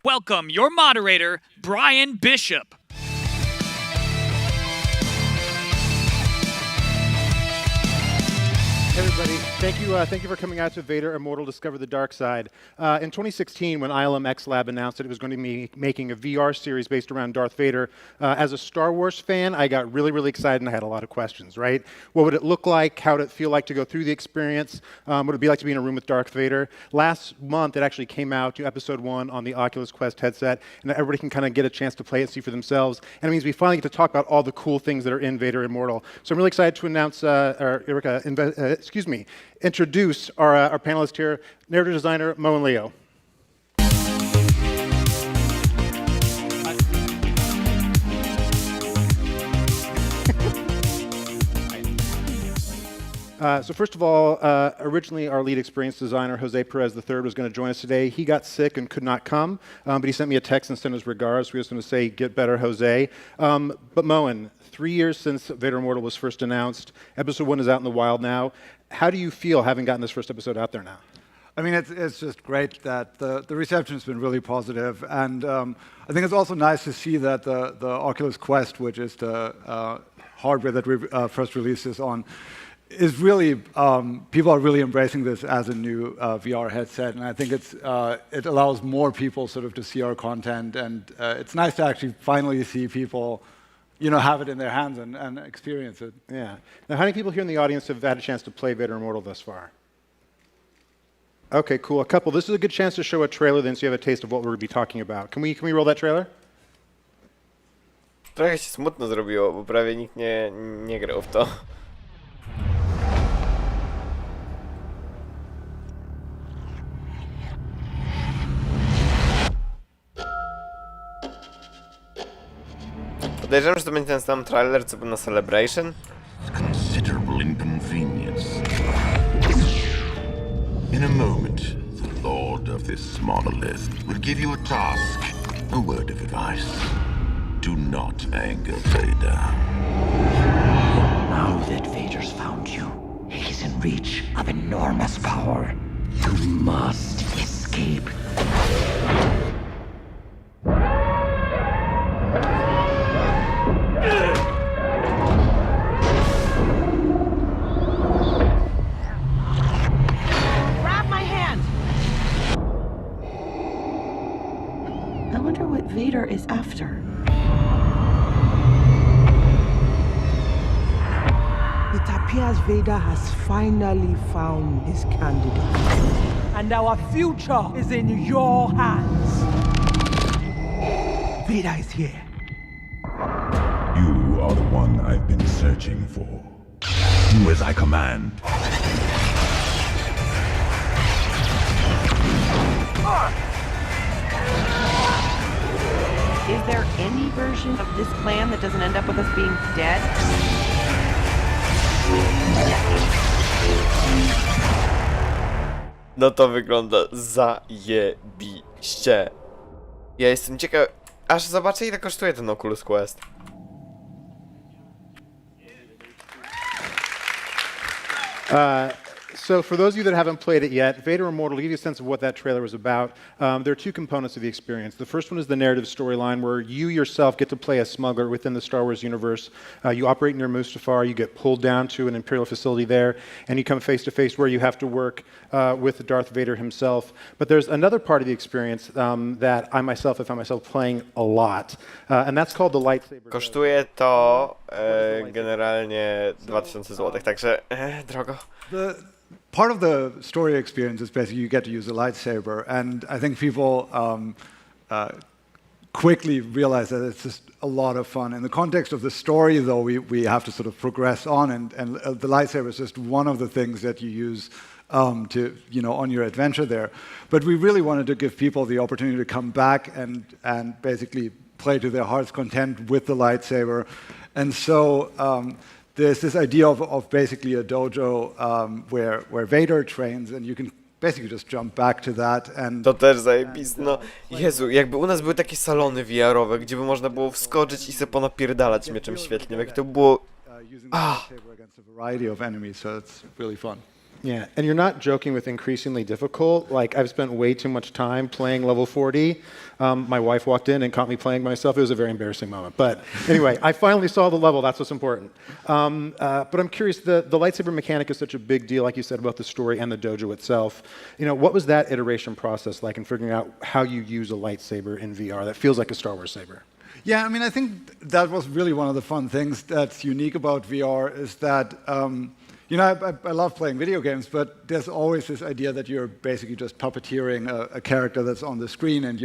Welcome your moderator, Brian Bishop. Hey everybody, thank you for coming out to Vader Immortal Discover the Dark Side. In 2016, when ILM X Lab announced that it was going to be making a VR series based around Darth Vader, as a Star Wars fan, I got really excited and I had a lot of questions, right? What would it look like? How would it feel like to go through the experience? What would it be like to be in a room with Darth Vader? Last month, it actually came out to episode 1 on the Oculus Quest headset, and everybody can kind of get a chance to play it and see for themselves. And it means we finally get to talk about all the cool things that are in Vader Immortal. So I'm really excited to announce, introduce our panelists here, narrative designer Mo and Leo. So first of all, originally our lead experience designer, Jose Perez III, was going to join us today. He got sick and could not come, but he sent me a text and sent his regards. We just want to say, get better, Jose. But Moen, 3 years since Vader Immortal was first announced, episode 1 is out in the wild now. How do you feel having gotten this first episode out there now? I mean, it's just great that the reception has been really positive, and I think it's also nice to see that the Oculus Quest, which is the hardware that we first released this on, is really, people are really embracing this as a new VR headset, and I think it allows more people sort of to see our content, and it's nice to actually finally see people, you know, have it in their hands and experience it. Yeah. Now, how many people here in the audience have had a chance to play Vader Immortal thus far? Okay, cool. A couple. This is a good chance to show a trailer then so you have a taste of what we're going to be talking about. Can we roll that trailer? Trochę się smutno zrobiło, bo prawie nikt nie grał w to. Podejrzewam, że to będzie ten sam trailer, co był na Celebration. Considerable inconvenience. In a moment, the lord of this monolith will give you a task, a word of advice. Do not anger Vader. Now that Vader's found you, he's in reach of enormous power. You must escape. Vader is after. It appears Vader has finally found his candidate. And our future is in your hands. Vader is here. You are the one I've been searching for. Do as I command. Is there any version of this plan that doesn't end up with us being dead? No to wygląda zajebiście. Ja jestem ciekaw, aż zobaczę ile kosztuje ten Oculus Quest. So for those of you that haven't played it yet, Vader Immortal, to give you a sense of what that trailer was about, there are two components of the experience. The first one is the narrative storyline, where you yourself get to play a smuggler within the Star Wars universe. You operate near Mustafar, you get pulled down to an Imperial facility there, and you come face to face where you have to work with Darth Vader himself. But there's another part of the experience that I myself have found myself playing a lot, and that's called the lightsaber. Kosztuje to generalnie 2000 zł, także drogo. Part of the story experience is basically you get to use a lightsaber, and I think people quickly realize that it's just a lot of fun. In the context of the story, though, we have to sort of progress on, and the lightsaber is just one of the things that you use to, you know, on your adventure there. But we really wanted to give people the opportunity to come back and basically play to their heart's content with the lightsaber, and so. There's this idea of basically a dojo where Vader trains, and you can basically just jump back to that. And to też zajebiste. No, Jezu, jakby u nas były takie salony VR-owe, gdzie by można było wskoczyć i sobie ponapierdalać mieczem świetlnym, jak to było... Yeah, and you're not joking with increasingly difficult. Like, I've spent way too much time playing level 40. My wife walked in and caught me playing myself. It was a very embarrassing moment. But anyway, I finally saw the level. That's what's important. But I'm curious, the lightsaber mechanic is such a big deal, like you said, about the story and the dojo itself. You know, what was that iteration process like in figuring out how you use a lightsaber in VR that feels like a Star Wars saber? Yeah, I mean, I think that was really one of the fun things that's unique about VR is that, you know, I love playing video games, but there's always this idea that you're basically just puppeteering a character that's on the screen, and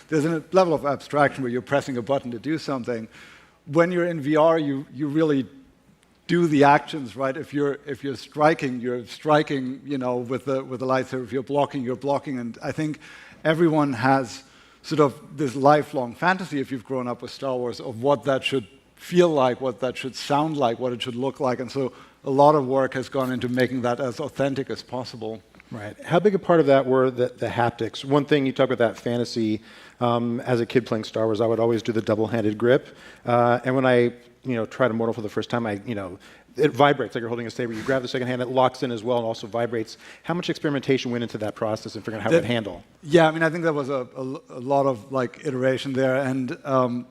there's a level of abstraction where you're pressing a button to do something. When you're in VR, you really do the actions, right? If you're striking, you know, with the lightsaber. If you're blocking, and I think everyone has sort of this lifelong fantasy, if you've grown up with Star Wars, of what that should feel like, what that should sound like, what it should look like, and so a lot of work has gone into making that as authentic as possible. Right. How big a part of that were the haptics? One thing you talk about that fantasy. As a kid playing Star Wars, I would always do the double-handed grip, and when I tried Immortal for the first time, it vibrates like you're holding a saber. You grab the second hand, it locks in as well, and also vibrates. How much experimentation went into that process and figuring out how it would handle? Yeah, I mean, I think there was a lot of iteration there, and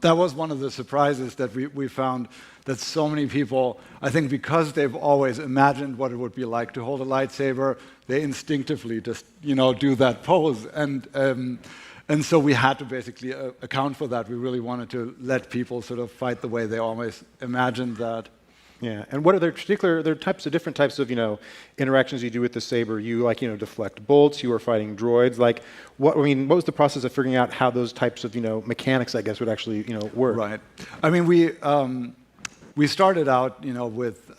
that was one of the surprises that we found. That so many people, I think because they've always imagined what it would be like to hold a lightsaber, they instinctively just, do that pose. And so we had to basically account for that. We really wanted to let people sort of fight the way they always imagined that. Yeah, and what are there different types of interactions you do with the saber? You deflect bolts. You are fighting droids. What was the process of figuring out how those types of mechanics, I guess, would actually work? Right. I mean, we started out with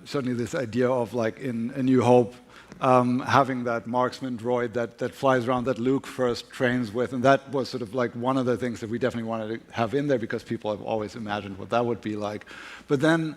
certainly this idea of in A New Hope having that marksman droid that flies around that Luke first trains with, and that was sort of one of the things that we definitely wanted to have in there because people have always imagined what that would be like. But then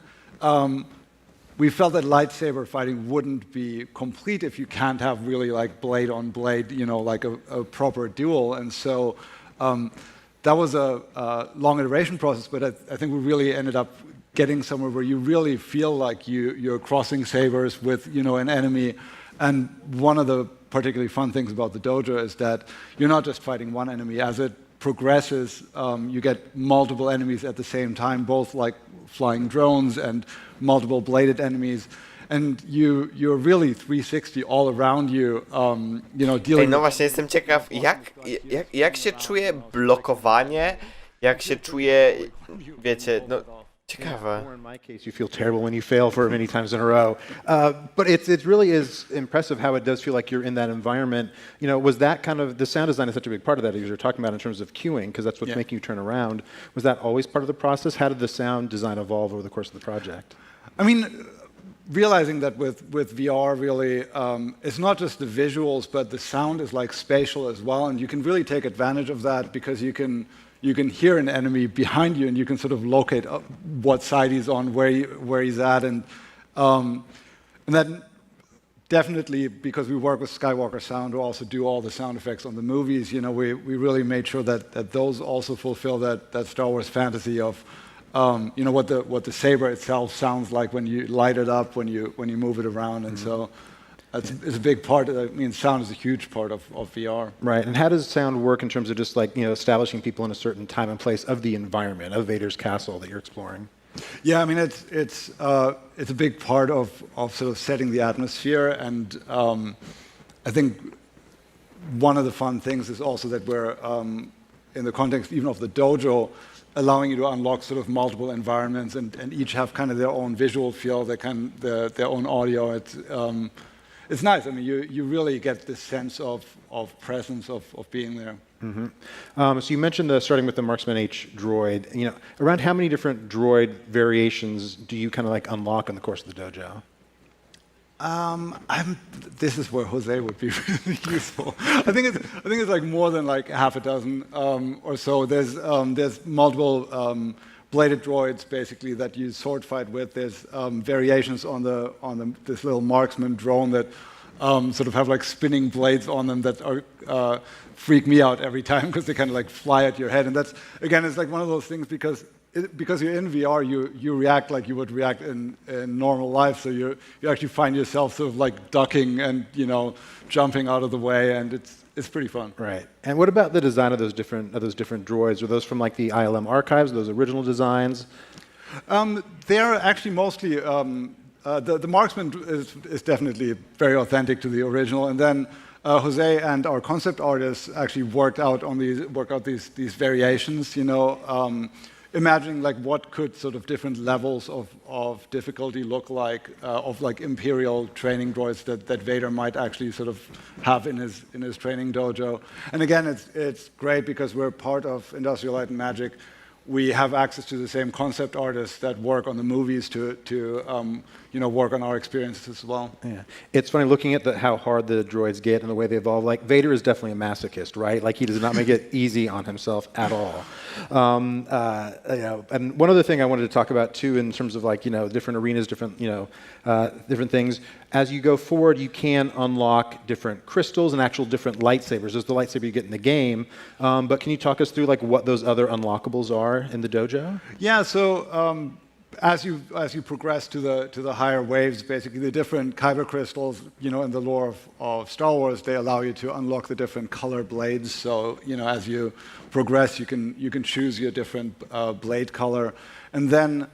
we felt that lightsaber fighting wouldn't be complete if you can't have really blade on blade, a proper duel, and so that was a long iteration process. But I think we really ended up getting somewhere where you really feel like you're crossing sabers with an enemy. And one of the particularly fun things about the dojo is that you're not just fighting one enemy. As it progresses, you get multiple enemies at the same time, both flying drones and multiple bladed enemies. And you're really 360 all around you, dealing. No właśnie, jestem ciekaw, jak się czuje blokowanie, jak się czuje, wiecie, ciekawe. In my case, you feel terrible when you fail for many times in a row. But it really is impressive how it does feel like you're in that environment. Was that kind of, the sound design is such a big part of that, as you're talking about in terms of cueing, because that's what's making you turn around. Was that always part of the process? How did the sound design evolve over the course of the project? I mean, realizing that with VR, really, it's not just the visuals, but the sound is spatial as well, and you can really take advantage of that because you can hear an enemy behind you, and you can sort of locate what side he's on, where he's at, and then definitely because we work with Skywalker Sound, who also do all the sound effects on the movies. We really made sure that those also fulfill that Star Wars fantasy of what the saber itself sounds like when you light it up, when you move it around, and so. It's a big part. Sound is a huge part of VR. Right. And how does sound work in terms of just establishing people in a certain time and place of the environment of Vader's castle that you're exploring? Yeah, I mean it's a big part of sort of setting the atmosphere, and I think one of the fun things is also that we're in the context even of the dojo, allowing you to unlock sort of multiple environments, and each have kind of their own visual feel, their own audio. It's nice. I mean, you really get this sense of presence, of being there. Mm-hmm. So you mentioned starting with the Marksman H droid. Around how many different droid variations do you kind of unlock in the course of the dojo? This is where Jose would be really useful. I think it's more than half a dozen or so. There's multiple bladed droids basically that you sword fight with. There's variations on this little marksman drone that sort of have spinning blades on them that freak me out every time because they kind of fly at your head. And that's again, it's one of those things because because you're in VR, you react like you would react in normal life. So you actually find yourself sort of like ducking and jumping out of the way, and it's pretty fun. Right. And what about the design of those different droids? Are those from like the ILM archives? Those original designs? They're actually mostly the marksman is definitely very authentic to the original, and then Jose and our concept artists actually work out these variations. Imagining like what could sort of different levels of difficulty look like of like Imperial training droids that Vader might actually sort of have in his training dojo. And again, it's great because we're part of Industrial Light and Magic. We have access to the same concept artists that work on the movies to work on our experiences as well. Yeah, it's funny looking at how hard the droids get and the way they evolve. Like Vader is definitely a masochist, right? Like he does not make it easy on himself at all. And one other thing I wanted to talk about too, in terms of like different arenas, different things. As you go forward, you can unlock different crystals and actual different lightsabers. There's the lightsaber you get in the game, but can you talk us through like what those other unlockables are in the dojo? Yeah. So as you progress to the higher waves, basically the different kyber crystals, in the lore of Star Wars, they allow you to unlock the different color blades. So as you progress, you can choose your different blade color, and then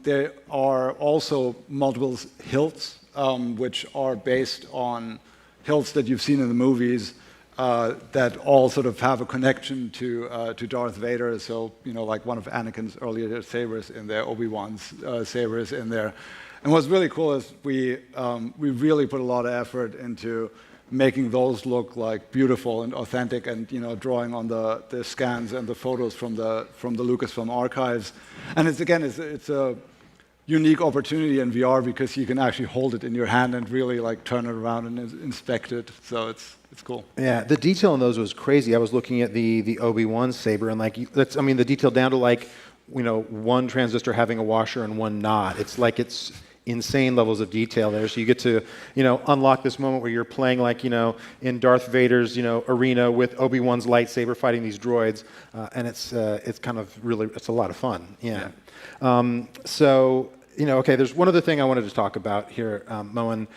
there are also multiple hilts, which are based on hilts that you've seen in the movies that all sort of have a connection to Darth Vader. So like one of Anakin's earlier sabers in there, Obi-Wan's saber is in there. And what's really cool is we really put a lot of effort into making those look like beautiful and authentic, and drawing on the scans and the photos from the Lucasfilm archives. And it's a unique opportunity in VR because you can actually hold it in your hand and really like turn it around and inspect it. So it's cool. Yeah, the detail in those was crazy. I was looking at the Obi-Wan saber, and like the detail down to like one transistor having a washer and one not. It's insane levels of detail there. So you get to unlock this moment where you're playing like in Darth Vader's arena with Obi-Wan's lightsaber fighting these droids, and it's kind of really, it's a lot of fun. Yeah. Okay, there's one other thing I wanted to talk about here, Moen.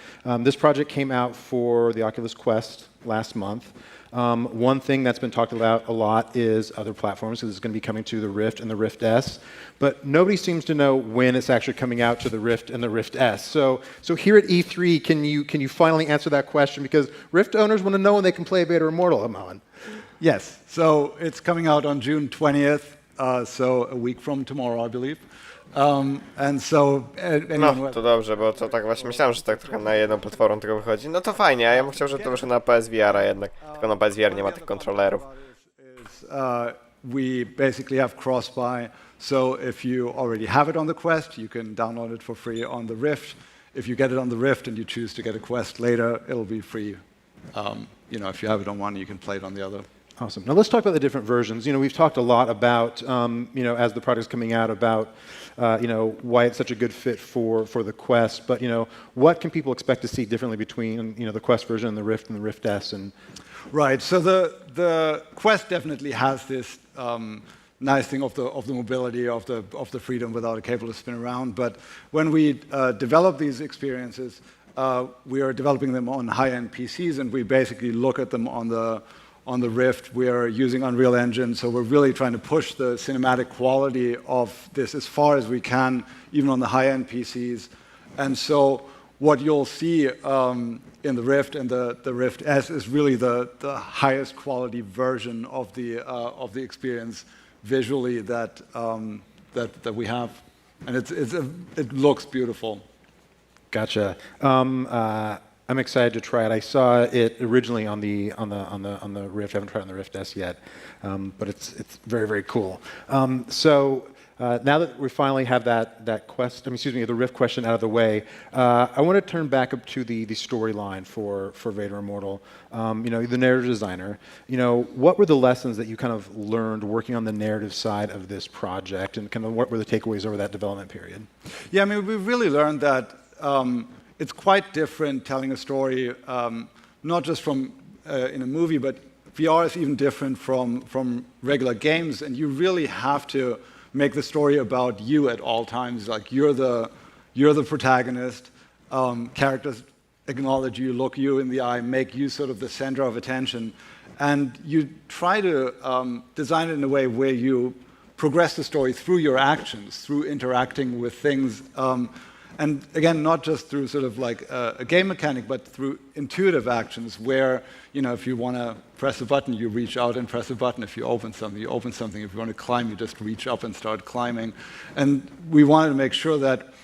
This project came out for the Oculus Quest last month. One thing that's been talked about a lot is other platforms, because it's going to be coming to the Rift and the Rift S, but nobody seems to know when it's actually coming out to the Rift and the Rift S. So here at E3, can you finally answer that question? Because Rift owners want to know when they can play Vader Immortal, Moen. Yes, so it's coming out on June 20th, so a week from tomorrow, I believe. And so, no, to dobrze, bo to tak właśnie myślałem, że tak trochę na jedną platformę tego wychodzi. No to fajnie, a ja bym chciał, żeby to wyszło na PSVR-a jednak. Tylko na PSVR nie ma tych kontrolerów. We basically have cross-buy, so if you already have it on the Quest, you can download it for free on the Rift. If you get it on the Rift and you choose to get a Quest later, it'll be free. If you have it on one, you can play it on the other. Awesome. Now let's talk about the different versions. We've talked a lot about, as the product's coming out, about, why it's such a good fit for the Quest. But, what can people expect to see differently between, the Quest version and the Rift S? And right. So the Quest definitely has this nice thing of the mobility, of the freedom without a cable to spin around. But when we develop these experiences, we are developing them on high-end PCs, and we basically look at them on the Rift. We are using Unreal Engine, so we're really trying to push the cinematic quality of this as far as we can, even on the high-end PCs. And so what you'll see in the Rift and the Rift S is really the highest quality version of the experience visually that we have, and it looks beautiful. Gotcha. I'm excited to try it. I saw it originally on the Rift. I haven't tried it on the Rift S yet, but it's very, very cool. Now that we finally have that quest, the Rift question out of the way, I want to turn back up to the storyline for Vader Immortal. The narrative designer. What were the lessons that you kind of learned working on the narrative side of this project, and kind of what were the takeaways over that development period? Yeah, we really learned that. It's quite different telling a story, not just from in a movie, but VR is even different from regular games, and you really have to make the story about you at all times. Like you're the protagonist. Characters acknowledge you, look you in the eye, make you sort of the center of attention, and you try to design it in a way where you progress the story through your actions, through interacting with things. And again, not just through sort of like a game mechanic, but through intuitive actions where, you know, if you want to press a button, you reach out and press a button. If you open something, you open something. If you want to climb, you just reach up and start climbing. And we wanted to make sure that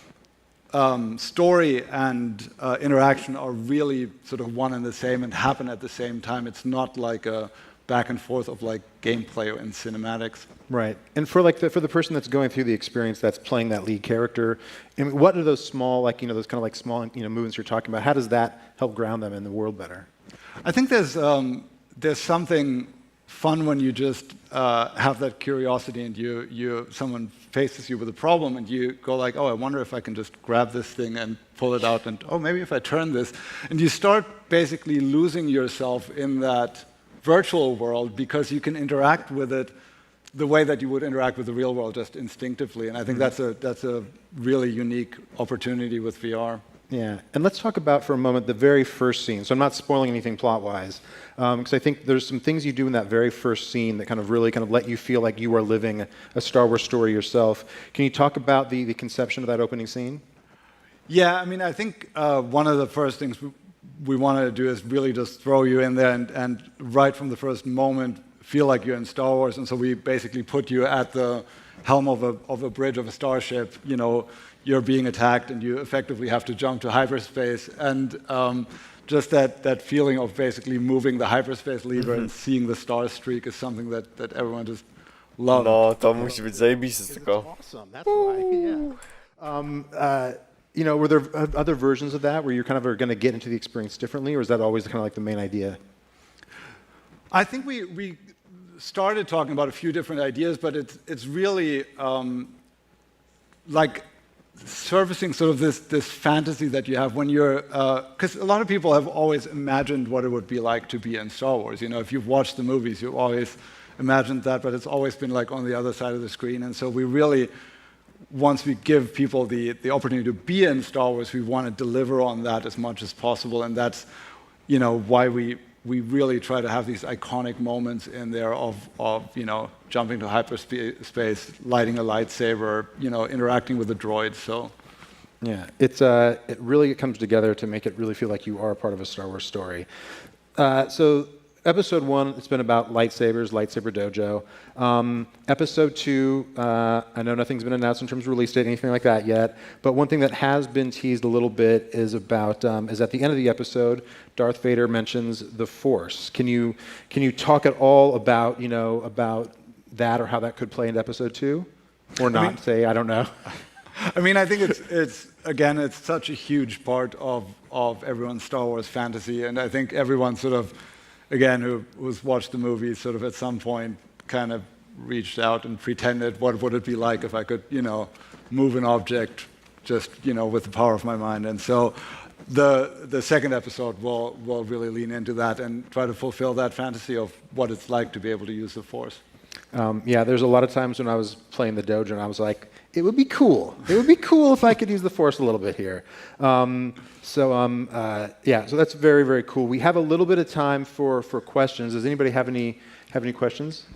story and interaction are really sort of one and the same and happen at the same time. It's not like a back and forth of like gameplay and cinematics. Right. And for for the person that's going through the experience that's playing that lead character, I mean, what are those small, like, you know, those kind of like small, you know, movements you're talking about? How does that help ground them in the world better? I think there's something fun when you just have that curiosity and someone faces you with a problem and you go like, oh, I wonder if I can just grab this thing and pull it out, and oh, maybe if I turn this. And you start basically losing yourself in that virtual world because you can interact with it the way that you would interact with the real world, just instinctively. And I think that's a really unique opportunity with VR. Yeah, and let's talk about for a moment the very first scene. So I'm not spoiling anything plot-wise, because I think there's some things you do in that very first scene that kind of really kind of let you feel like you are living a Star Wars story yourself. Can you talk about the conception of that opening scene? Yeah, I mean, I think one of the first things we wanted to do is really just throw you in there and right from the first moment feel like you're in Star Wars. And so we basically put you at the helm of a bridge of a starship. You know, you're being attacked and you effectively have to jump to hyperspace. And just that feeling of basically moving the hyperspace lever and seeing the star streak is something that everyone just loves. No, to musi być zajebiste tylko. Awesome, that's why, yeah. You know, were there other versions of that where you kind of are going to get into the experience differently, or is that always kind of like the main idea? I think we started talking about a few different ideas, but it's really like surfacing sort of this fantasy that you have when you're, because a lot of people have always imagined what it would be like to be in Star Wars. You know, if you've watched the movies, you've always imagined that, but it's always been like on the other side of the screen. And so we really, once we give people the opportunity to be in Star Wars, we want to deliver on that as much as possible. And that's, you know, why we really try to have these iconic moments in there of you know, jumping to hyperspace, lighting a lightsaber, you know, interacting with the droids. So, yeah, it really comes together to make it really feel like you are a part of a Star Wars story. So, Episode 1, it's been about lightsabers, Lightsaber Dojo. Episode 2, I know nothing's been announced in terms of release date, anything like that yet, but one thing that has been teased a little bit is about, is at the end of the episode, Darth Vader mentions the Force. Can you talk at all about, you know, about that or how that could play into Episode 2? Or not, I don't know. I mean, I think it's again, it's such a huge part of everyone's Star Wars fantasy, and I think everyone sort of, again, who's watched the movies sort of at some point kind of reached out and pretended, what would it be like if I could, you know, move an object just, you know, with the power of my mind. And so the second episode will really lean into that and try to fulfill that fantasy of what it's like to be able to use the Force. Yeah, there's a lot of times when I was playing the dojo and I was like, it would be cool. It would be cool if I could use the Force a little bit here. Yeah, so that's very, very cool. We have a little bit of time for questions. Does anybody have any questions?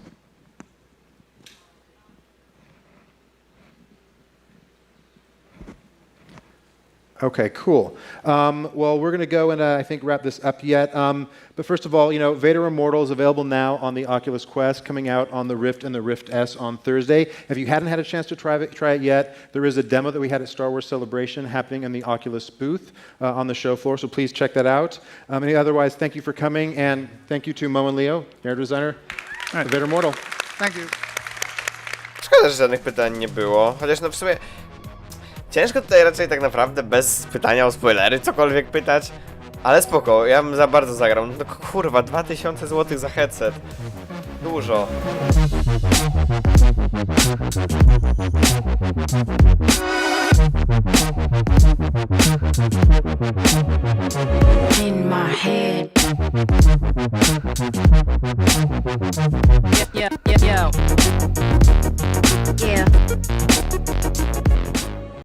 Okay, cool. Well, we're going to go and I think wrap this up yet. But first of all, you know, Vader Immortal is available now on the Oculus Quest, coming out on the Rift and the Rift S on Thursday. If you hadn't had a chance to try it yet, there is a demo that we had at Star Wars Celebration happening in the Oculus booth on the show floor, so please check that out. Otherwise, thank you for coming, and thank you to Mo and Leo, narrative designer, Vader Immortal. Thank you. Szkoda, że żadnych pytań nie było, chociaż no w sumie ciężko tutaj raczej tak naprawdę bez pytania o spoilery cokolwiek pytać, ale spoko, ja bym za bardzo zagrał. No kurwa, 2000 zł za headset. Dużo. In my head. Yeah.